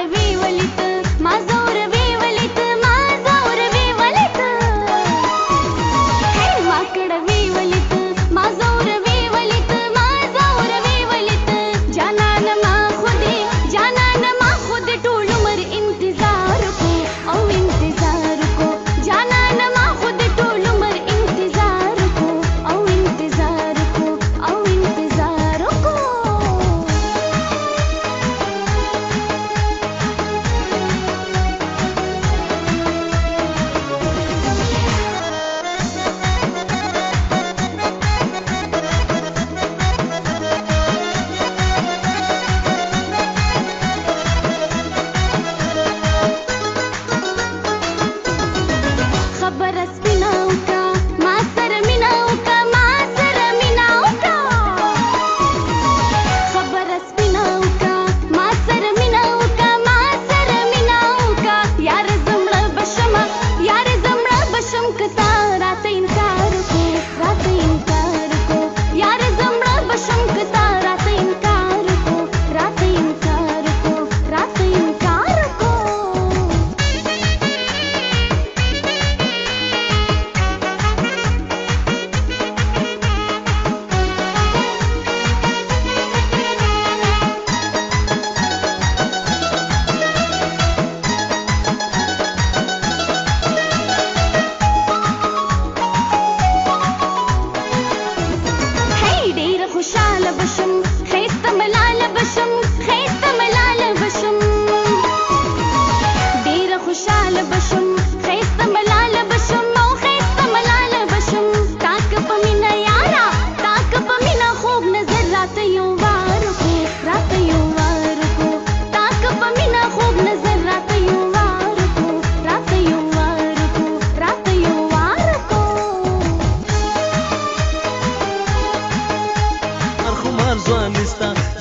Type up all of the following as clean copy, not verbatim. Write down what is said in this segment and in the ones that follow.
کړوي ولیت ما زوروي ولیت ما زوروي ولیت هی ما کړوي ولیت ما زوروي ولیت ما زوروي ولیت جانان ما خود ټول عمر انتظار کو او انتظار کو جانان ما خود ټول عمر انتظار کو او انتظار کو او انتظار کو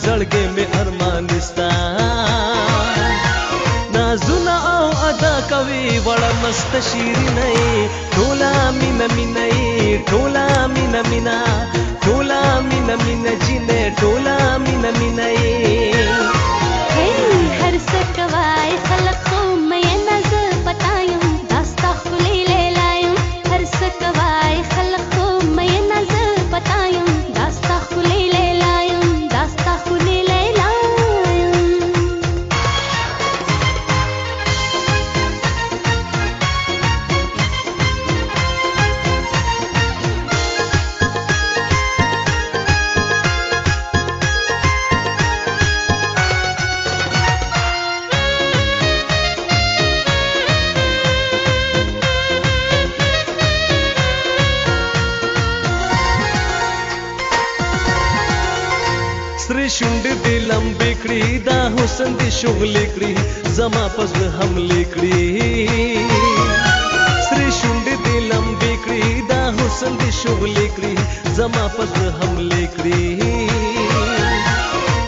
زړګې مې ارمانستا نازونه او ادا کوي وړه مست شیرینۍ ټوله مینه مینۍ ټوله مینه مینا ټوله مینه مینه جینۍ ټوله مینه مینۍ هر څه کوای خلق خو مینه زه پتا یم دا ستا ښکلې لیلا یم هر څه کوای خلق خو مینه زه پتا یم دا ستا ښکلې لیلا یم دا ستا ښکلې لیلا یم سری شونډې دې لمبې کړي دا حسن دې شغلې کړي زما په زړه حملې کړي سری شونډې دې لمبې کړي دا حسن دې شغلې کړي زما په زړه حملې کړي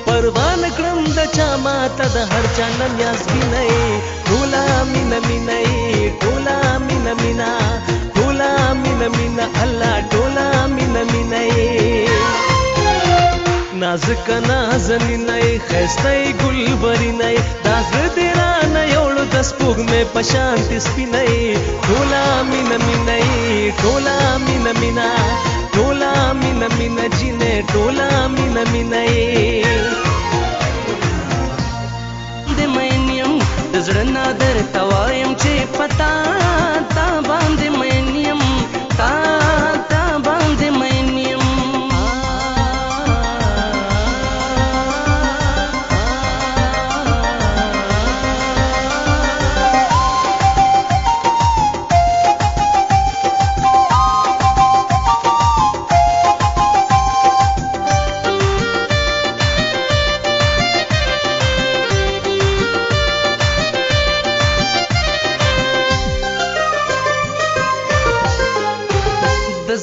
پروا نه کړم د چا ماته د هر چا نه نیازبینۍ ټوله مینه مینۍ ټوله مینه مینا ټوله مینه مینا الله ټوله مینه مینۍ نازک نازنینۍ ښایسته ګلبرینۍ دا زړه دې رانه یوړو د سپوږمۍ په شانتې سپینۍ ټوله مینه مینۍ ټوله مینه مینا ټوله مینه مینه جینۍ ټوله مینه مینۍ د مین یم د زړه نه درته وایم چې پتا تا باندې مین یم تا باندې مین یم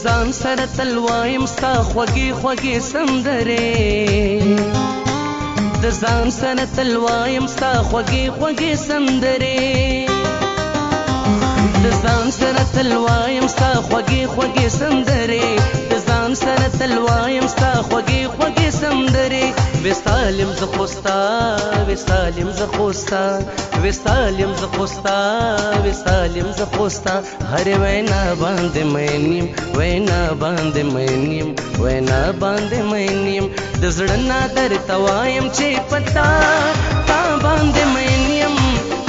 ځان سره تل وایم ستا خوږې خوږې سندرې د ځان سره تل وایم ستا خوږې خوږې سندرې د ځان سره تل وایم ستا خوږې خوږې سندرې د ځان ځان سره تل وایم ستا خوږې خوږې سندرې وستالیم زه خو ستا وستالیم زه خو ستا وستالیم زه خو ستا وستالیم زه خو ستا هرې وینا باندې مین یم وینا باندې مین یم وینا باندې مین یم د زړه نه درته وایم چې پتا تا باندې مین یم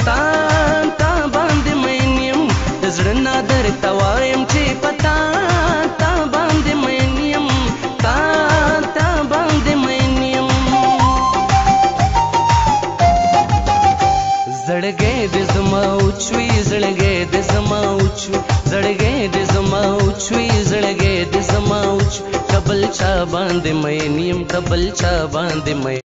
تا باندې مین یم د زړه نه درته وایم چې پتا تا باندې مین یم تا باندې مین یم زړګی دې زما اوچوي زړګی دې زما اوچوي زړګی دې زما اوچوي زړګی دې زما اوچوي کبل چا باندې مین یم کبل چا باندې مین